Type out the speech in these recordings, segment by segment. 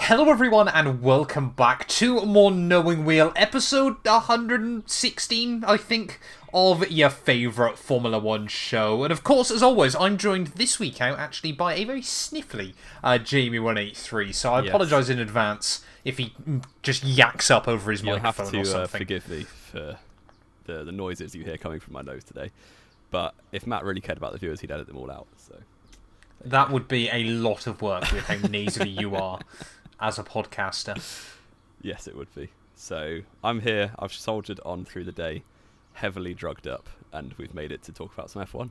Hello everyone and welcome back to more Knowing Wheel, episode 116, I think, of your favourite Formula 1 show. And of course, as always, I'm joined this week out actually by a very sniffly Jamie183, so I apologise in advance if he just yaks up over his microphone or something. You'll have to forgive me for the noises you hear coming from my nose today. But if Matt really cared about the viewers, he'd edit them all out. So that would be a lot of work with how nasally you are as a podcaster. Yes, it would be. So I'm here. I've soldiered on through the day, heavily drugged up, and we've made it to talk about some F1.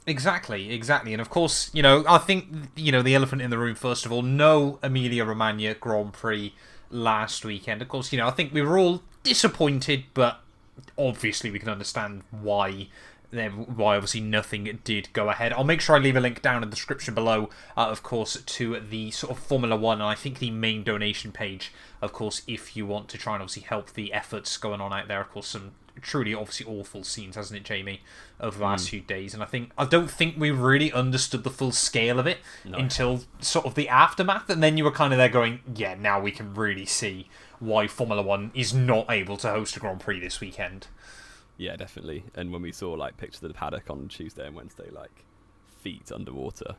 Exactly. And of course, I think, the elephant in the room, first of all, no Emilia-Romagna Grand Prix last weekend. Of course, I think we were all disappointed, but obviously we can understand why obviously nothing did go ahead. I'll make sure I leave a link down in the description below, of course, to the sort of Formula 1 and I think the main donation page, of course, if you want to try and obviously help the efforts going on out there. Of course, some truly obviously awful scenes, hasn't it, Jamie, over the last few days. And I don't think we really understood the full scale of it until sort of the aftermath, and then you were kind of there going, yeah, now we can really see why Formula 1 is not able to host a Grand Prix this weekend. Yeah, definitely. And when we saw pictures of the paddock on Tuesday and Wednesday, feet underwater,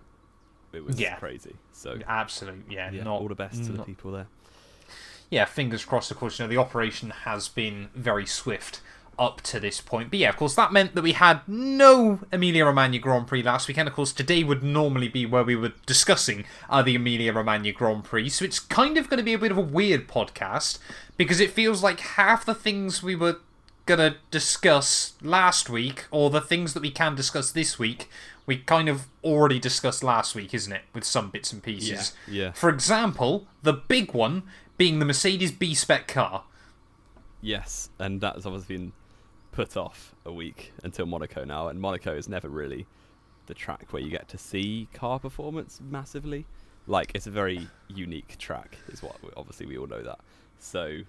it was crazy. So absolutely, not all the best to the people there. Yeah, fingers crossed. Of course, the operation has been very swift up to this point. But yeah, of course, that meant that we had no Emilia-Romagna Grand Prix last weekend. Of course, today would normally be where we were discussing the Emilia-Romagna Grand Prix. So it's kind of going to be a bit of a weird podcast because it feels like half the things we were gonna discuss last week, or the things that we can discuss this week, we kind of already discussed last week, isn't it? With some bits and pieces. Yeah. For example, the big one being the Mercedes B-Spec car. Yes, and that has obviously been put off a week until Monaco now, and Monaco is never really the track where you get to see car performance massively. It's a very unique track, is what obviously we all know that. So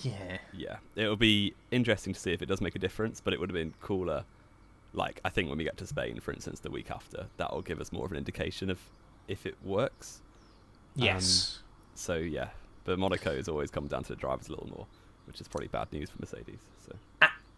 yeah, it'll be interesting to see if it does make a difference, but it would have been cooler. I think when we get to Spain, for instance, the week after, that will give us more of an indication of if it works. Yes. So yeah, but Monaco has always come down to the drivers a little more, which is probably bad news for Mercedes. So.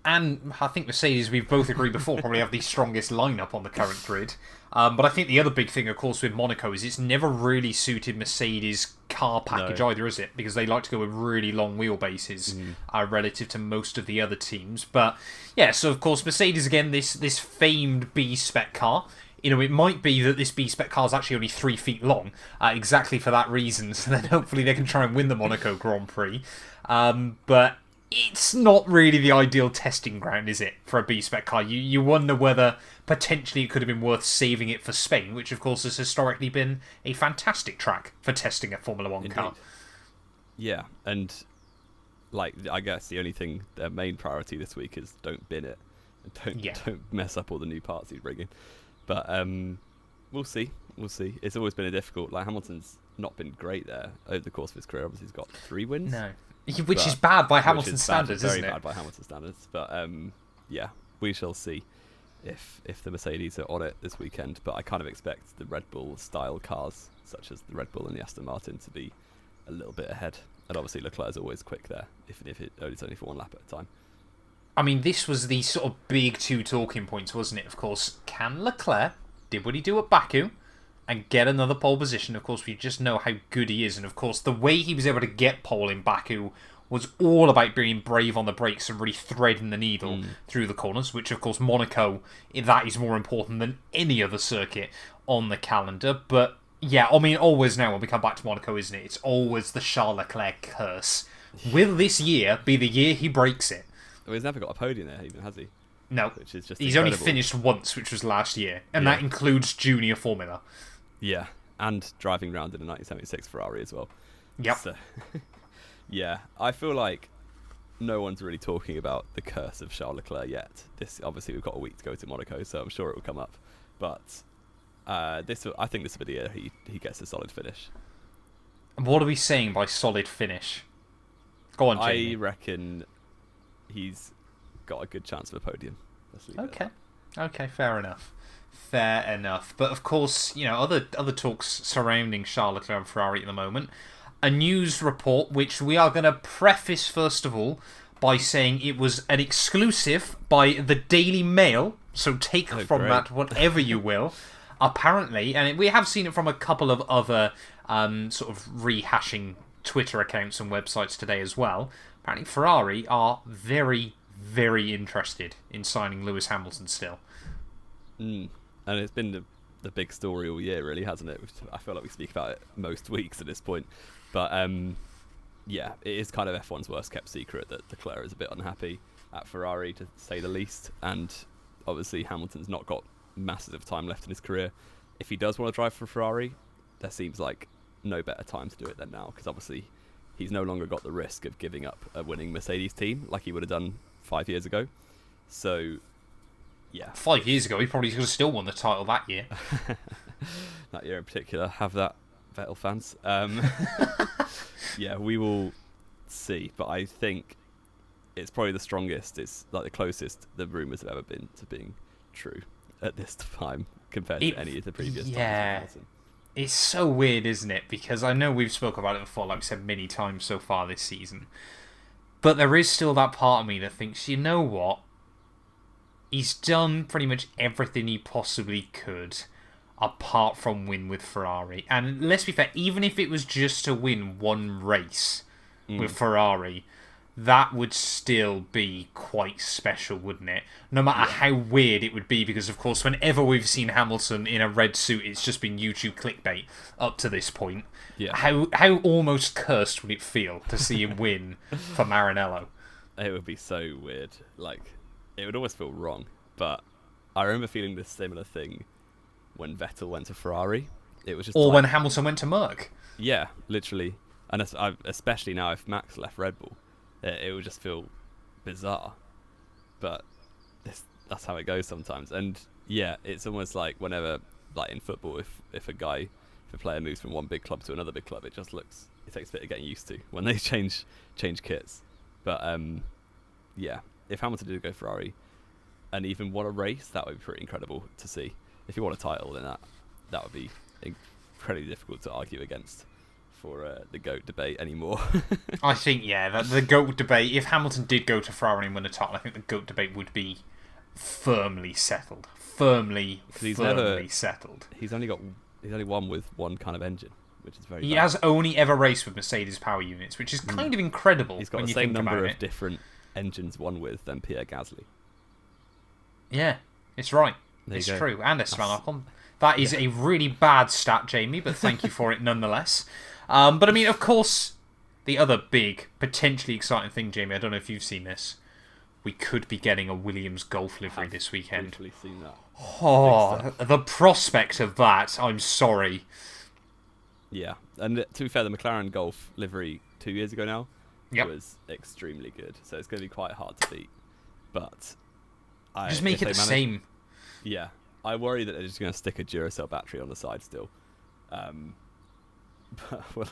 And I think Mercedes, we've both agreed before, probably have the strongest lineup on the current grid. But I think the other big thing, of course, with Monaco is it's never really suited Mercedes' car package either, is it? Because they like to go with really long wheelbases relative to most of the other teams. But yeah, so of course, Mercedes, again, this famed B-Spec car. It might be that this B-Spec car is actually only 3 feet long, exactly for that reason. So then hopefully they can try and win the Monaco Grand Prix. But it's not really the ideal testing ground, is it, for a B-Spec car? You wonder whether potentially it could have been worth saving it for Spain, which of course has historically been a fantastic track for testing a Formula 1 car. Yeah, and I guess the only thing, their main priority this week is don't bin it, and don't mess up all the new parts he's bringing. But we'll see. It's always been a difficult. Hamilton's not been great there over the course of his career. Obviously, he's got 3 wins. No. Which is bad by Hamilton standards, isn't it? Very bad by Hamilton standards. But yeah, we shall see if the Mercedes are on it this weekend. But I kind of expect the Red Bull style cars, such as the Red Bull and the Aston Martin, to be a little bit ahead. And obviously Leclerc's always quick there, even if it's only for 1 lap at a time. I mean, this was the sort of big 2 talking points, wasn't it? Of course, can Leclerc did what he do at Baku and get another pole position? Of course, we just know how good he is. And of course, the way he was able to get pole in Baku was all about being brave on the brakes and really threading the needle through the corners, which of course Monaco, that is more important than any other circuit on the calendar. But yeah, I mean, always now when we come back to Monaco, isn't it? It's always the Charles Leclerc curse. Will this year be the year he breaks it? Well, he's never got a podium there, even, has he? No. Which is just he's incredible. Only finished once, which was last year, and that includes junior formula. Yeah, and driving around in a 1976 Ferrari as well. Yep. So, yeah, I feel like no one's really talking about the curse of Charles Leclerc yet. Obviously, we've got a week to go to Monaco, so I'm sure it will come up. But I think this will be the year he gets a solid finish. And what are we saying by solid finish? Go on, Jamie. I reckon he's got a good chance of a podium. Okay, fair enough. But of course, other talks surrounding Charles Leclerc and Ferrari at the moment. a news report which we are going to preface first of all by saying it was an exclusive by the Daily Mail, so take from great. that whatever you will. Apparently, and we have seen it from a couple of other sort of rehashing Twitter accounts and websites today as well. Apparently Ferrari are very, very interested in signing Lewis Hamilton still. And it's been the big story all year, really, hasn't it? I feel like we speak about it most weeks at this point. But yeah, it is kind of F1's worst kept secret that Leclerc is a bit unhappy at Ferrari, to say the least. And obviously Hamilton's not got masses of time left in his career. If he does want to drive for Ferrari, there seems like no better time to do it than now, because obviously he's no longer got the risk of giving up a winning Mercedes team like he would have done 5 years ago. So yeah, 5 years ago he probably could have still won the title that year. That year in particular, have that, Vettel fans. Yeah, we will see, but I think it's probably the strongest, it's like the closest the rumours have ever been to being true at this time compared to any of the previous times. It's so weird, isn't it? Because I know we've spoken about it before, like we said many times so far this season. But there is still that part of me that thinks, you know what? He's done pretty much everything he possibly could, apart from win with Ferrari. And let's be fair, even if it was just to win one race with Ferrari, that would still be quite special, wouldn't it? No matter how weird it would be, because of course whenever we've seen Hamilton in a red suit, it's just been YouTube clickbait up to this point. Yeah. How almost cursed would it feel to see him win for Maranello? It would be so weird. Like, it would almost feel wrong. But I remember feeling this similar thing when Vettel went to Ferrari. It was just when Hamilton went to Merc. Yeah, literally. And especially now if Max left Red Bull, it would just feel bizarre. But that's how it goes sometimes. And yeah, it's almost like whenever, like in football, if a player moves from one big club to another big club, it takes a bit of getting used to when they change kits. But yeah, if Hamilton did go Ferrari and even won a race, that would be pretty incredible to see. If he won a title, then that would be incredibly difficult to argue against for the GOAT debate anymore. I think, yeah, the GOAT debate, if Hamilton did go to Ferrari and win a title, I think the GOAT debate would be firmly settled. Firmly settled. He's only won with one kind of engine, which is very bad. He has only ever raced with Mercedes power units, which is kind of incredible. He's got the same number of different engines won with than Pierre Gasly. Yeah, it's right. It's true. And Esteban Ocon. That is a really bad stat, Jamie, but thank you for it nonetheless. But I mean, of course, the other big, potentially exciting thing, Jamie, I don't know if you've seen this, we could be getting a Williams Golf livery this weekend. I've seen that. Oh, the prospect of that, I'm sorry. Yeah, and to be fair, the McLaren Golf livery 2 years ago now was extremely good, so it's going to be quite hard to beat. But just make it the same. Yeah, I worry that they're just going to stick a Duracell battery on the side still. But, well,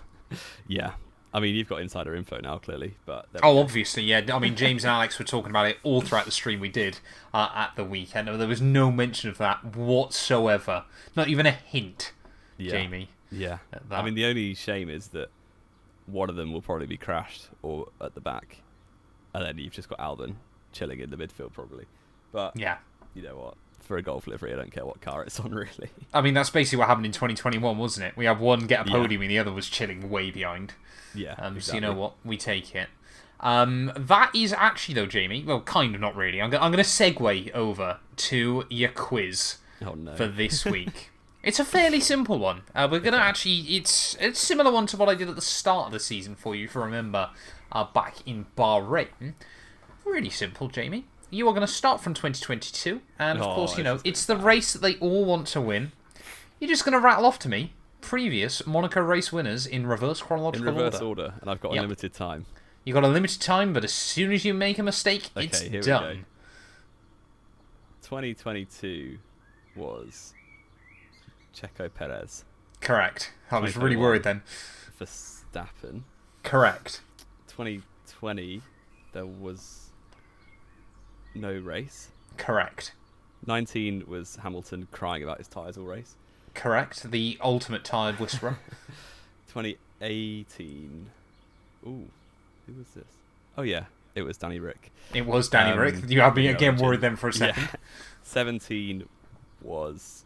yeah. I mean, you've got insider info now, clearly. But obviously, yeah. I mean, James and Alex were talking about it all throughout the stream we did at the weekend. There was no mention of that whatsoever. Not even a hint, Jamie. Yeah. I mean, the only shame is that one of them will probably be crashed or at the back. And then you've just got Albon chilling in the midfield, probably. But, yeah, you know what? For a Golf livery, I don't care what car it's on, really. I mean, that's basically what happened in 2021, wasn't it? We had one get a podium and the other was chilling way behind. Yeah, exactly. So you know what? We take it. That is actually, though, Jamie, well, kind of not really. I'm going to segue over to your quiz for this week. It's a fairly simple one. We're going to actually... It's a similar one to what I did at the start of the season for you, if you remember, back in Bahrain. Really simple, Jamie. You are going to start from 2022, and of course, you know, it's the race that they all want to win. You're just going to rattle off to me previous Monaco race winners in reverse chronological order. In reverse order, and I've got a limited time. You've got a limited time, but as soon as you make a mistake, it's here done. We go. 2022 was Checo Perez. Correct. I was really worried then. Verstappen. Correct. 2020, there was no race. Correct. 19 was Hamilton crying about his tyres all race. Correct. The ultimate tired whisperer. 18. Ooh, who was this? Oh yeah, it was Danny Rick. It was Danny Rick. You had me again worried then for a second. Yeah. 17 was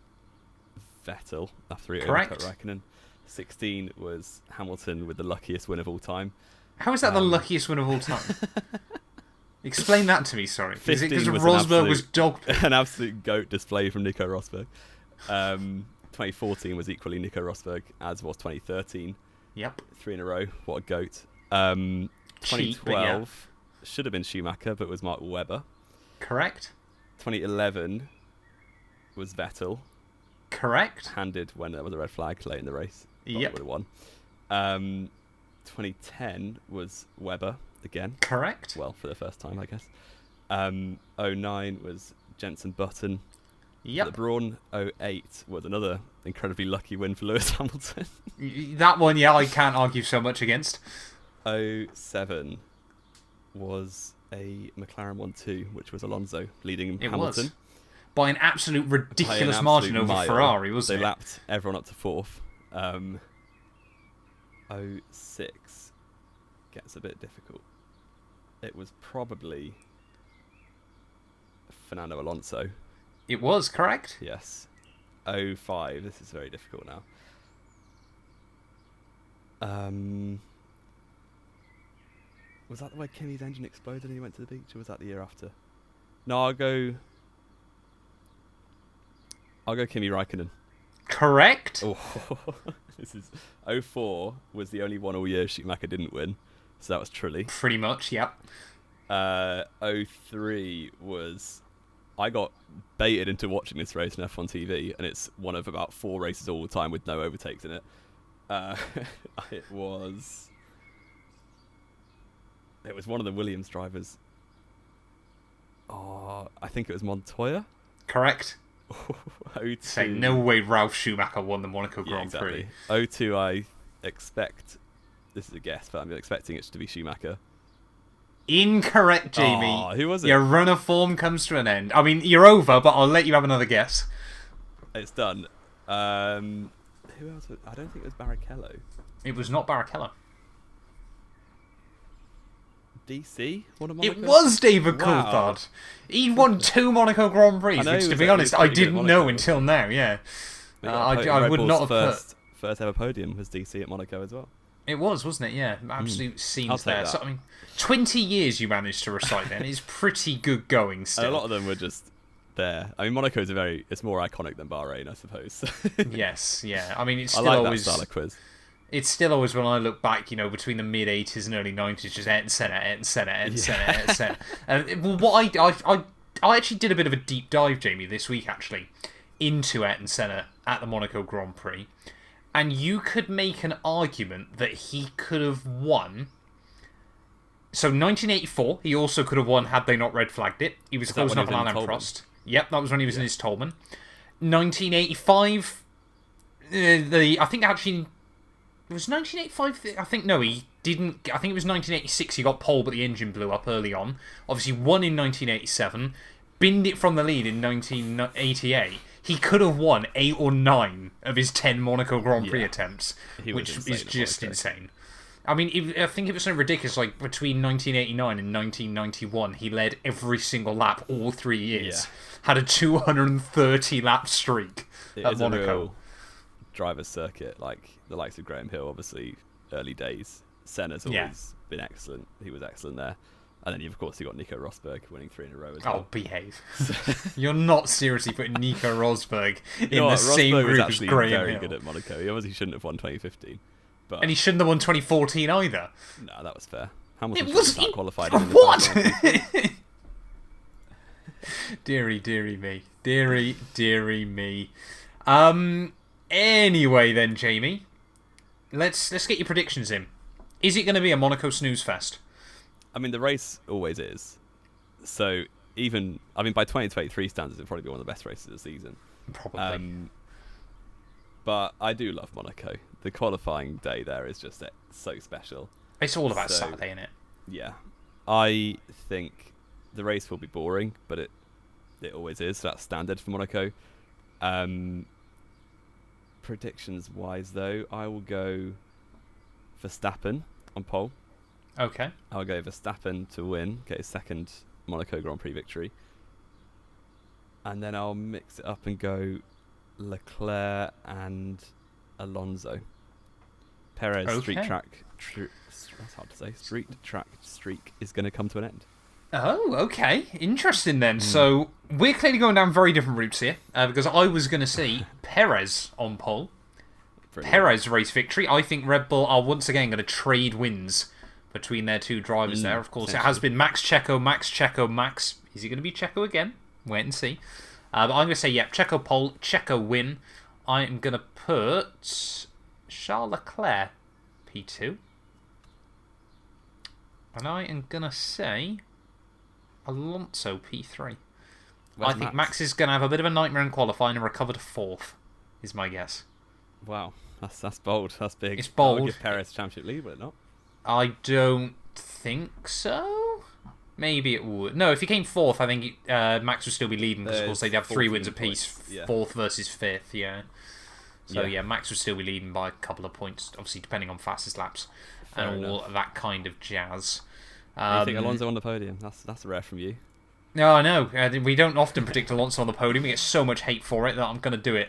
Vettel after he Correct. overtook Raikkonen. 16 was Hamilton with the luckiest win of all time. How is that the luckiest win of all time? Explain that to me, sorry. Is it because 15 was Rosberg was dog poo? an absolute GOAT display from Nico Rosberg. 2014 was equally Nico Rosberg, as was 2013. Yep. 3 in a row. What a GOAT. Cheap, 2012 should have been Schumacher, but was Mark Webber. Correct. 2011 was Vettel. Correct. Handed when there was a red flag late in the race. Yep. Would have won. 2010 was Webber again. Correct. Well, for the first time, I guess. 09 was Jenson Button. Yep. The Brawn 08 was another incredibly lucky win for Lewis Hamilton. That one, yeah, I can't argue so much against. 07 was a McLaren 1-2, which was Alonso leading Hamilton. Was. By an absolute ridiculous By an margin absolute over mile. Ferrari, wasn't They it? lapped everyone up to 4th. 06 gets a bit difficult. It was probably Fernando Alonso. It was, correct? Yes. 05, this is very difficult now. Was that the way Kimi's engine exploded and he went to the beach, or was that the year after? No, I'll go Kimi Raikkonen. Correct. Oh, this is 04 was the only one all year Schumacher didn't win, so that was Trulli. Pretty much, yep. 03 was, I got baited into watching this race on F1 TV, and it's one of about 4 races all the time with no overtakes in it. It was one of the Williams drivers. Oh, I think it was Montoya. Correct. 02. Say no way Ralph Schumacher won the Monaco Grand Prix. 02, I expect, this is a guess, but I'm expecting it to be Schumacher. Incorrect, Jamie. Oh, who was it? Your run of form comes to an end. I mean, you're over, but I'll let you have another guess. It's done. Who else? I don't think it was Barrichello. It was not Barrichello. DC? One of Monaco? It was David Wow. Coulthard. He won 2 Monaco Grand Prix, which, to be honest, I didn't know until now, yeah. I would not have put... First ever podium was DC at Monaco as well. It was, wasn't it? Yeah, absolute scenes take there. that. So, I mean, 20 years you managed to recite then. It's pretty good going still. And a lot of them were just there. I mean, Monaco's it's more iconic than Bahrain, I suppose. Yes, yeah. I mean, it's I still like always... that style of quiz. It's still always, when I look back, you know, between the mid-80s and early 90s, just Ayrton Senna. Well, what I actually did a bit of a deep dive, Jamie, this week, actually, into Ayrton Senna at the Monaco Grand Prix. And you could make an argument that he could have won. So, 1984, he also could have won had they not red flagged it. He was close enough on Alain Prost. Yep, that was when he was in his Tolman. 1985, I think actually... It was 1985. I think no, he didn't. I think it was 1986. He got pole, but the engine blew up early on. Obviously, won in 1987. Binned it from the lead in 1988. He could have won 8 or 9 of his 10 Monaco Grand Prix attempts, which is just insane. I mean, I think it was something ridiculous. Like between 1989 and 1991, he led every single lap all 3 years. Yeah. Had a 230 lap streak at Monaco. A real driver's circuit, like the likes of Graham Hill, obviously early days. Senna's always been excellent. He was excellent there. And then, of course, you got Nico Rosberg winning 3 in a row as well. Oh, behave. You're not seriously putting Nico Rosberg in the Rosberg same was group as actually Graham very Hill. good at Monaco. He obviously shouldn't have won 2015. But And he shouldn't have won 2014 either. no, that was fair. Hamilton It was... qualified. What? Deary me. Deary me. Anyway then, Jamie. Let's get your predictions in. Is it going to be a Monaco snooze fest? I mean, the race always is. So, even... I mean, by 2023 standards, it'll probably be one of the best races of the season. Probably. But I do love Monaco. The qualifying day there is just so special. It's all about Saturday, innit? Yeah. I think the race will be boring, but it always is. So that's standard for Monaco. Predictions-wise, though, I will go Verstappen on pole. Okay. I'll go Verstappen to win, get his second Monaco Grand Prix victory. And then I'll mix it up and go Leclerc and Alonso. Perez street track that's hard to say. Street track streak is going to come to an end. Oh, okay. Interesting then. So we're clearly going down very different routes here because I was going to see Perez on pole. Brilliant. Perez race victory. I think Red Bull are once again going to trade wins between their two drivers there. Of course, it has been Max Checo, Max. Is he going to be Checo again? Wait and see. But I'm going to say, Checo pole, Checo win. I am going to put Charles Leclerc P2. And I am going to say Alonso P3. I think Max is going to have a bit of a nightmare in qualifying and recover to 4th, is my guess. Wow, that's bold. That's big. It's bold. That would give Perez championship lead, will it not? I don't think so. Maybe it would. No, if he came 4th, I think Max would still be leading because, of course, they'd have 3 wins apiece. Yeah. 4th versus 5th, yeah. So, Max would still be leading by a couple of points, obviously, depending on fastest laps and all that kind of jazz. You think Alonso on the podium? That's rare from you. No, I know. We don't often predict Alonso on the podium. We get so much hate for it that I'm going to do it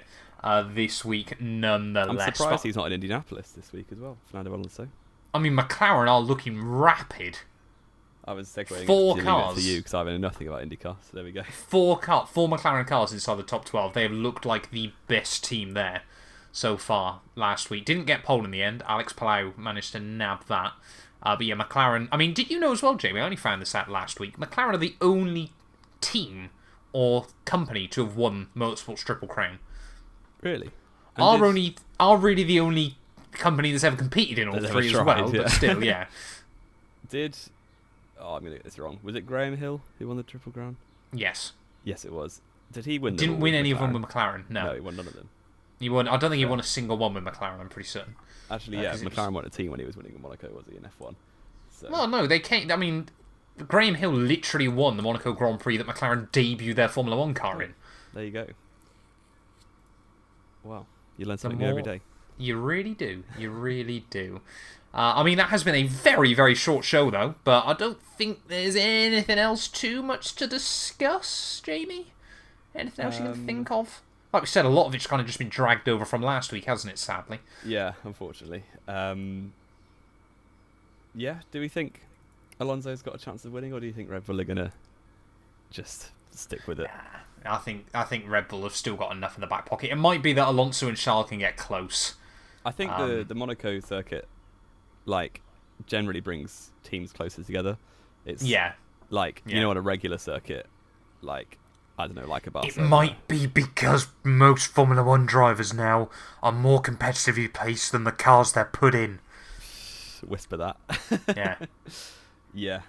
this week nonetheless. I'm surprised he's not in Indianapolis this week as well, Fernando Alonso. I mean, McLaren are looking rapid. I was segueing 4 cars to you because I know nothing about IndyCar, so there we go. 4 McLaren cars inside the top 12. They have looked like the best team there so far last week. Didn't get pole in the end. Alex Palau managed to nab that. But McLaren... I mean, did you know as well, Jamie? I only found this out last week. McLaren are the only team or company to have won Motorsport's Triple Crown. Really? Are really the only company that's ever competed in all 3 as well, but still, yeah. I'm going to get this wrong. Was it Graham Hill who won the Triple Crown? Yes. Yes, it was. Did he win them? Didn't win any of them with McLaren, no. No, he won none of them. I don't think he won a single one with McLaren, I'm pretty certain. Actually, McLaren won a team when he was winning in Monaco, was he, in F1? So. Well, no, they can't. I mean, Graham Hill literally won the Monaco Grand Prix that McLaren debuted their Formula 1 car in. There you go. Wow, you learn something new every day. You really do. You really do. I mean, that has been a very, very short show, though, but I don't think there's anything else too much to discuss, Jamie? Anything else you can think of? Like we said, a lot of it's kind of just been dragged over from last week, hasn't it, sadly? Yeah, unfortunately. Do we think Alonso's got a chance of winning, or do you think Red Bull are going to just stick with it? I think Red Bull have still got enough in the back pocket. It might be that Alonso and Charles can get close. I think the Monaco circuit, generally brings teams closer together. It's you know, on a regular circuit, I don't know, like a Barcelona. It might be because most Formula 1 drivers now are more competitively placed than the cars they're put in. Whisper that. Yeah. Yeah.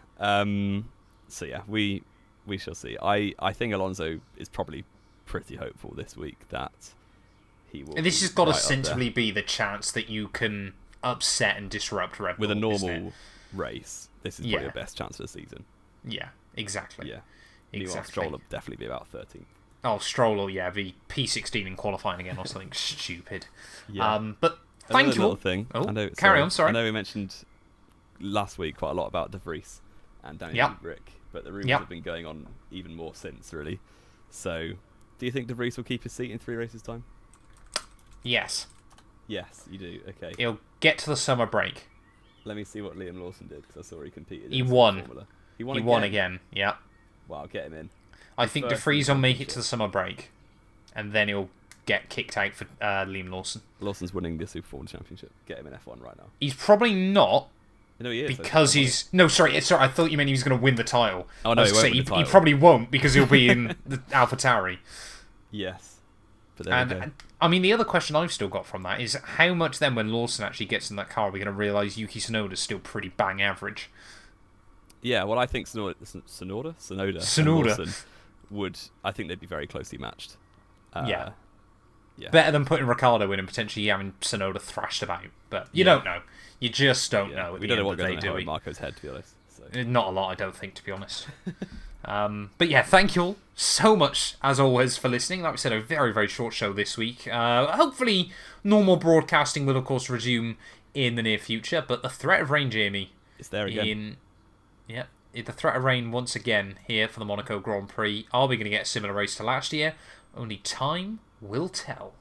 So yeah, we shall see. I think Alonso is probably pretty hopeful this week that he will. This has got to sensibly be the chance that you can upset and disrupt Red Bull. With a normal race, this is probably the best chance of the season. Yeah, exactly. Yeah. Meanwhile, Stroll will definitely be about 13th. Oh, Stroll will, be P16 in qualifying again or something stupid. Yeah. But thank you all. Thing. Oh, carry on, sorry. I know we mentioned last week quite a lot about De Vries and Daniel Rick, but the rumours have been going on even more since, really. So, do you think De Vries will keep his seat in 3 races' time? Yes. Yes, you do. Okay. He'll get to the summer break. Let me see what Liam Lawson did, because I saw he competed. He won. Formula. He won again. Yeah. Wow, get him in. I think De Vries will make it to the summer break, and then he'll get kicked out for Liam Lawson. Lawson's winning the Super Formula Championship. Get him in F1 right now. He's probably not. No, he is. Because he's... No, sorry. I thought you meant he was going to win the title. Oh, no, he won't win the title. He probably won't, because he'll be in the AlphaTauri. Yes. But there we go. I mean, the other question I've still got from that is how much then, when Lawson actually gets in that car, are we going to realise Yuki Tsunoda's still pretty bang average? Yeah, well, I think Tsunoda would... I think they'd be very closely matched. Yeah. Better than putting Ricciardo in and potentially having Tsunoda thrashed about. But you don't know. You just don't know. We don't know what goes on in Marco's head, to be honest. So. Not a lot, I don't think, to be honest. But yeah, thank you all so much, as always, for listening. Like we said, a very, very short show this week. Hopefully, normal broadcasting will, of course, resume in the near future. But the threat of rain, Jamie, It's there again. The threat of rain once again here for the Monaco Grand Prix. Are we going to get a similar race to last year? Only time will tell.